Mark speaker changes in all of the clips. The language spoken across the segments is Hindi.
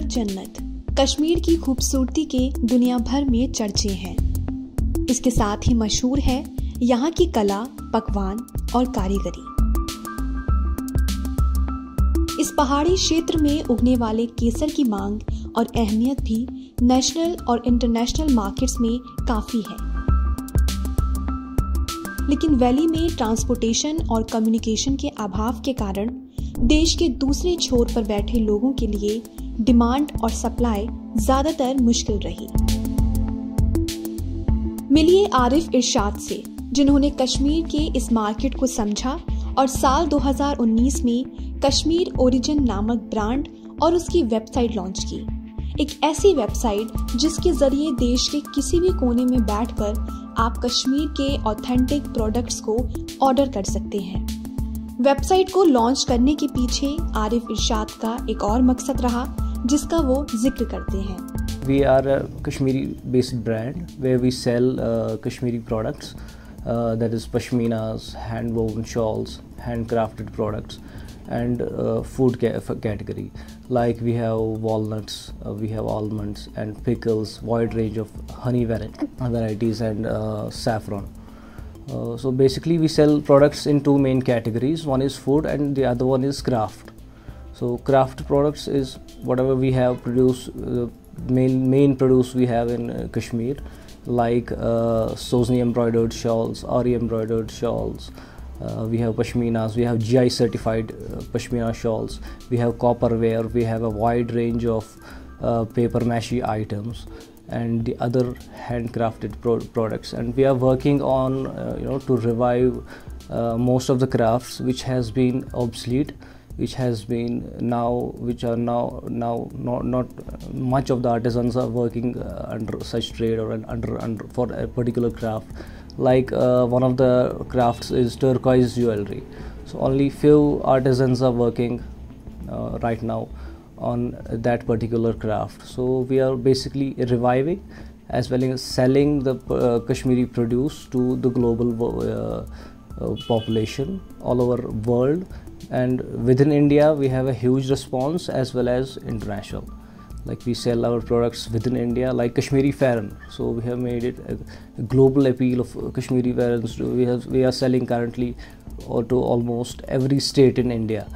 Speaker 1: जन्नत कश्मीर की खूबसूरती के दुनिया भर में चर्चे हैं। इसके साथ ही मशहूर है यहाँ की कला, पकवान और कारीगरी। इस पहाड़ी क्षेत्र में उगने वाले केसर की मांग और अहमियत भी नेशनल और इंटरनेशनल मार्केट्स में काफी है। लेकिन वैली में ट्रांसपोर्टेशन और कम्युनिकेशन के अभाव के कारण देश के दूसरे छोर पर बैठे लोगों के लिए डिमांड और सप्लाई ज्यादातर मुश्किल रही। मिलिए आरिफ इरशाद से, जिन्होंने कश्मीर के इस मार्केट को समझा और साल 2019 में कश्मीर ओरिजिन नामक ब्रांड और उसकी वेबसाइट लॉन्च की। एक ऐसी वेबसाइट जिसके जरिए देश के किसी भी कोने में बैठकर आप कश्मीर के ऑथेंटिक प्रोडक्ट्स को ऑर्डर कर सकते हैं। वेबसाइट को लॉन्च करने के पीछे आरिफ इरशाद का एक और मकसद रहा, जिसका वो जिक्र करते हैं।
Speaker 2: We are a Kashmiri-based brand where we sell Kashmiri products, that is pashminas, hand-woven shawls, handcrafted products, and food category. Like we have walnuts, we have almonds and pickles, wide range of honey varieties and saffron. So basically we sell products in two main categories. One is food and the other one is craft. So craft products is whatever we have produced, main produce we have in Kashmir, like Sozni embroidered shawls, Ari embroidered shawls. We have pashminas, we have GI certified pashmina shawls, we have copperware, we have a wide range of paper mache items and the other handcrafted products. And we are working on to revive most of the crafts which has been obsolete, which are now not much of the artisans are working under such trade or under for a particular craft. Like one of the crafts is turquoise jewelry. So only few artisans are working right now on that particular craft. So we are basically reviving as well as selling the Kashmiri produce to the global population all over world. And within India we have a huge response as well as international. Like we sell our products within India, like Kashmiri Farran. So we have made it a global appeal of Kashmiri Farrans. We are selling currently to almost every state in India.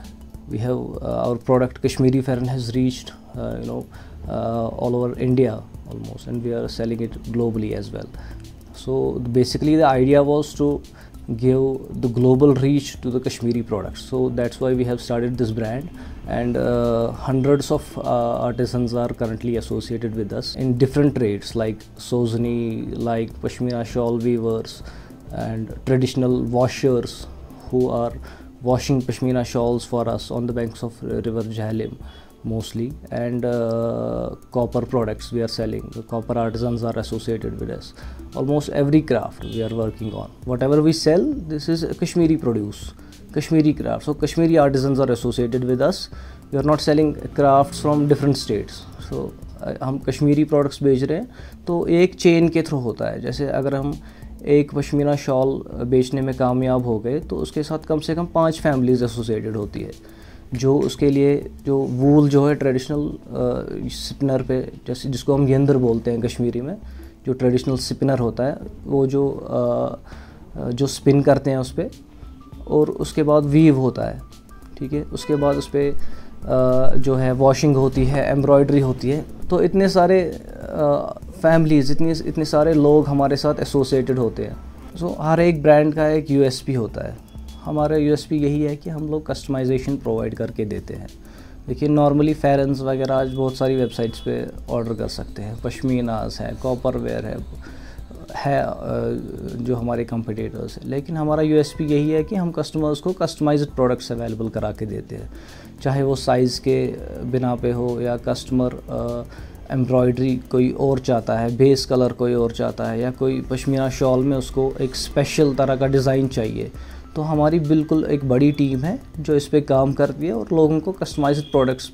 Speaker 2: We have our product Kashmiri Farran has reached all over India almost, and we are selling it globally as well. So basically the idea was to give the global reach to the Kashmiri products. So that's why we have started this brand, and hundreds of artisans are currently associated with us in different trades like Sozni, like Pashmina shawl weavers and traditional washers who are washing Pashmina shawls for us on the banks of river Jhelum mostly, and copper products we are selling. The copper artisans are associated with us. Almost every craft we are working on. Whatever we sell, this is Kashmiri produce, Kashmiri craft. So Kashmiri artisans are associated with us. We are not selling crafts from different states. So हम कश्मीरी प्रोडक्ट्स बेच रहे हैं तो एक चेन के थ्रू होता है। जैसे अगर हम एक पश्मीना शॉल बेचने में कामयाब हो गए तो उसके साथ कम से कम 5 फैमिलीज एसोसिएटेड होती है, जो उसके लिए जो वूल जो है ट्रेडिशनल स्पिनर पे, जैसे जिसको हम गेंदर बोलते हैं कश्मीरी में, जो ट्रेडिशनल स्पिनर होता है वो जो स्पिन करते हैं उस पर, और उसके बाद वीव होता है, ठीक है। उसके बाद उस पर जो है वॉशिंग होती है, एम्ब्रॉयडरी होती है। तो इतने सारे फैमिलीज़, इतने सारे लोग हमारे साथ एसोसिएटेड होते हैं। सो हर एक ब्रांड का एक यूएसपी होता है। हमारा यूएसपी यही है कि हम लोग कस्टमाइजेशन प्रोवाइड करके देते हैं। देखिए नॉर्मली फेरन्स वगैरह आज बहुत सारी वेबसाइट्स पे ऑर्डर कर सकते हैं, पश्मीनास है, कॉपरवेयर है जो हमारे कंपटीटर्स हैं, लेकिन हमारा यूएसपी यही है कि हम कस्टमर्स को कस्टमाइज्ड प्रोडक्ट्स अवेलेबल करा के देते हैं, चाहे वो साइज़ के बिना पे हो या कस्टमर एम्ब्रॉयडरी कोई और चाहता है, बेस कलर कोई और चाहता है, या कोई पश्मीना शॉल में उसको एक स्पेशल तरह का डिज़ाइन चाहिए। तो हमारी बिल्कुल एक बड़ी टीम है जो इस पे काम करती है और लोगों को कस्टमाइज्ड प्रोडक्ट्स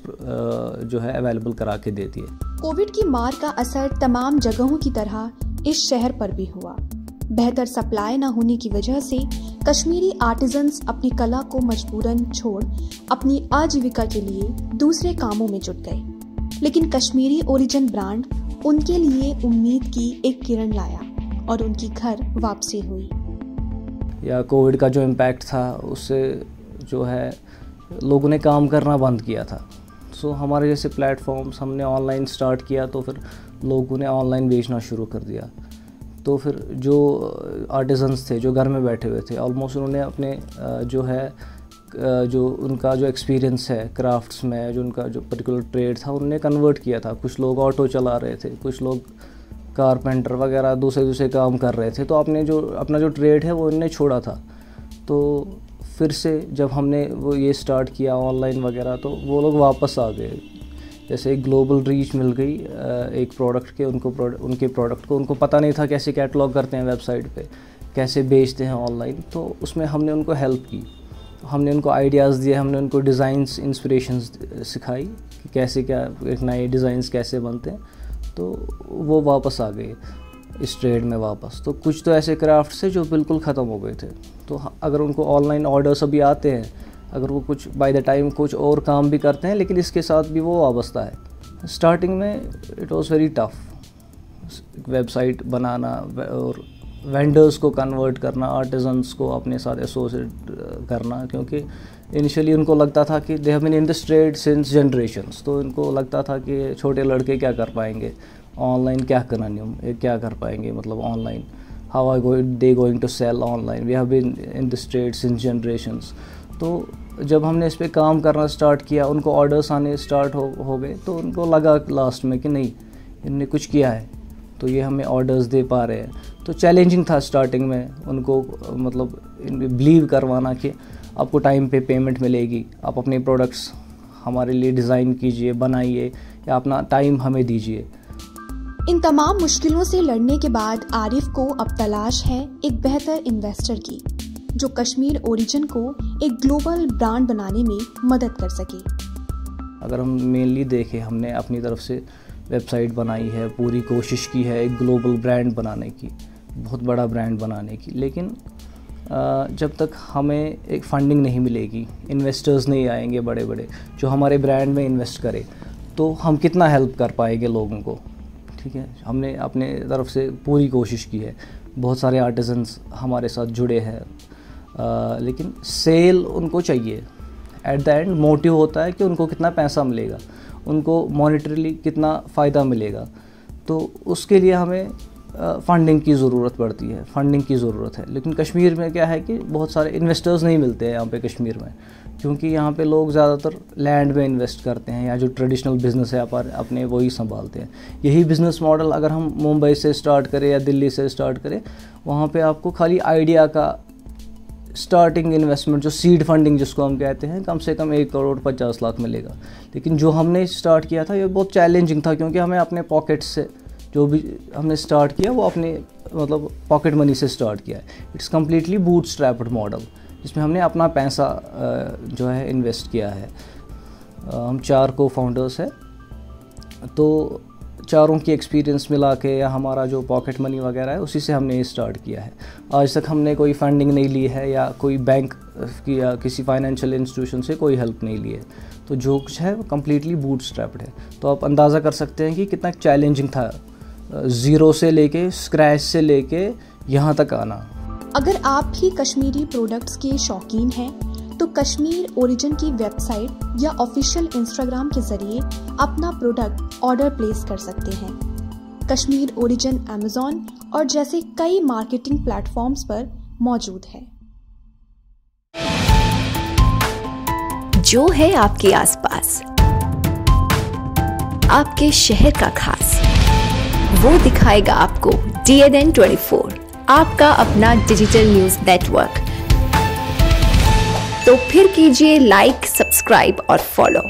Speaker 2: जो है अवेलेबल करा के देती है।
Speaker 1: कोविड की मार का असर तमाम जगहों की तरह इस शहर पर भी हुआ। बेहतर सप्लाई न होने की वजह से कश्मीरी आर्टिजन्स अपनी कला को मजबूरन छोड़ अपनी आजीविका के लिए दूसरे कामों में जुट गए। लेकिन कश्मीरी ओरिजिन ब्रांड उनके लिए उम्मीद की एक किरण लाया और उनकी घर वापसी हुई।
Speaker 2: या कोविड का जो इम्पैक्ट था उससे जो है लोगों ने काम करना बंद किया था। सो हमारे जैसे प्लेटफॉर्म्स हमने ऑनलाइन स्टार्ट किया तो फिर लोगों ने ऑनलाइन बेचना शुरू कर दिया। तो फिर जो आर्टिजन्स थे जो घर में बैठे हुए थे, ऑलमोस्ट उन्होंने अपने जो है जो उनका जो एक्सपीरियंस है क्राफ्ट्स में, जो उनका जो पर्टिकुलर ट्रेड था उन्होंने कन्वर्ट किया था। कुछ लोग ऑटो चला रहे थे, कुछ लोग कारपेंटर वगैरह दूसरे काम कर रहे थे। तो अपना जो ट्रेड है वो उन्होंने छोड़ा था। तो फिर से जब हमने वो ये स्टार्ट किया ऑनलाइन वगैरह, तो वो लोग वापस आ गए। जैसे एक ग्लोबल रीच मिल गई एक प्रोडक्ट के उनके प्रोडक्ट को। उनको पता नहीं था कैसे कैटलॉग करते हैं वेबसाइट पे, कैसे बेचते हैं ऑनलाइन। तो उसमें हमने उनको हेल्प की, हमने उनको आइडियाज़ दिए, हमने उनको डिज़ाइंस इंस्पिरेशंस सिखाई कि कैसे क्या एक नए डिज़ाइंस कैसे बनते हैं। तो वो वापस आ गए इस ट्रेड में वापस। तो कुछ तो ऐसे क्राफ्ट्स थे जो बिल्कुल ख़त्म हो गए थे। तो अगर उनको ऑनलाइन ऑर्डर्स अभी आते हैं, अगर वो कुछ बाय द टाइम कुछ और काम भी करते हैं, लेकिन इसके साथ भी वो वाबस्ता है। स्टार्टिंग में it was very tough, website बनाना और वेंडर्स को कन्वर्ट करना, आर्टिजन्स को अपने साथ एसोसिएट करना, क्योंकि इनिशियली उनको लगता था कि they have been in this trade since generations. तो इनको लगता था कि छोटे लड़के क्या कर पाएंगे ऑनलाइन, क्या कर पाएंगे मतलब online, how are they going to sell online, we have been in this trade since generations. तो जब हमने इस पर काम करना स्टार्ट किया, उनको ऑर्डर्स आने स्टार्ट हो गए, तो उनको लगा लास्ट में कि नहीं, इनने कुछ किया है तो ये हमें ऑर्डर्स दे पा रहे हैं। तो चैलेंजिंग था स्टार्टिंग में उनको मतलब बिलीव करवाना कि आपको टाइम पे पेमेंट मिलेगी, आप अपने प्रोडक्ट्स हमारे लिए डिज़ाइन कीजिए, बनाइए, या अपना टाइम हमें दीजिए।
Speaker 1: इन तमाम मुश्किलों से लड़ने के बाद आरिफ को अब तलाश है एक बेहतर इन्वेस्टर की, जो कश्मीर ओरिजिन को एक ग्लोबल ब्रांड बनाने में मदद कर सके।
Speaker 2: अगर हम मेनली देखें, हमने अपनी तरफ से वेबसाइट बनाई है, पूरी कोशिश की है एक ग्लोबल ब्रांड बनाने की, बहुत बड़ा ब्रांड बनाने की, लेकिन जब तक हमें एक फंडिंग नहीं मिलेगी, इन्वेस्टर्स नहीं आएंगे बड़े बड़े जो हमारे ब्रांड में इन्वेस्ट करें, तो हम कितना हेल्प कर पाएंगे लोगों को। ठीक है, हमने अपने तरफ से पूरी कोशिश की है, बहुत सारे आर्टिजन्स हमारे साथ जुड़े हैं, लेकिन सेल उनको चाहिए। एट द एंड मोटिव होता है कि उनको कितना पैसा मिलेगा, उनको मॉनेटरीली कितना फ़ायदा मिलेगा। तो उसके लिए हमें फंडिंग की ज़रूरत पड़ती है, फंडिंग की ज़रूरत है। लेकिन कश्मीर में क्या है कि बहुत सारे इन्वेस्टर्स नहीं मिलते हैं यहाँ पे कश्मीर में, क्योंकि यहाँ पे लोग ज़्यादातर लैंड में इन्वेस्ट करते हैं, या जो ट्रेडिशनल बिज़नेस है अपने वही संभालते हैं। यही बिज़नेस मॉडल अगर हम मुंबई से स्टार्ट करें या दिल्ली से स्टार्ट करें, वहाँ पे आपको खाली आइडिया का स्टार्टिंग इन्वेस्टमेंट, जो सीड फंडिंग जिसको हम कहते हैं, कम से कम 1,50,00,000 मिलेगा। लेकिन जो हमने स्टार्ट किया था ये बहुत चैलेंजिंग था, क्योंकि हमें अपने पॉकेट से जो भी हमने स्टार्ट किया वो अपने मतलब पॉकेट मनी से स्टार्ट किया है। इट्स कम्प्लीटली बूटस्ट्रैप्ड मॉडल, जिसमें हमने अपना पैसा जो है इन्वेस्ट किया है। हम 4 को फाउंडर्स हैं, तो चारों की एक्सपीरियंस मिला के या हमारा जो पॉकेट मनी वगैरह है उसी से हमने ये स्टार्ट किया है। आज तक हमने कोई फंडिंग नहीं ली है, या कोई बैंक की या किसी फाइनेंशियल इंस्टीट्यूशन से कोई हेल्प नहीं ली है। तो जो कुछ है वो कम्प्लीटली बूटस्ट्रैप्ड है। तो आप अंदाज़ा कर सकते हैं कि कितना चैलेंजिंग था ज़ीरो से लेके, स्क्रैच से लेके यहाँ तक आना।
Speaker 1: अगर आप भी कश्मीरी प्रोडक्ट्स के शौकीन हैं, तो कश्मीर ओरिजिन की वेबसाइट या ऑफिशियल इंस्टाग्राम के जरिए अपना प्रोडक्ट ऑर्डर प्लेस कर सकते हैं। कश्मीर ओरिजिन अमेज़न और जैसे कई मार्केटिंग प्लेटफॉर्म्स पर मौजूद है।
Speaker 3: जो है आपके आसपास, आपके शहर का खास, वो दिखाएगा आपको DNN 24, आपका अपना डिजिटल न्यूज नेटवर्क। तो फिर कीजिए लाइक, सब्सक्राइब और फॉलो।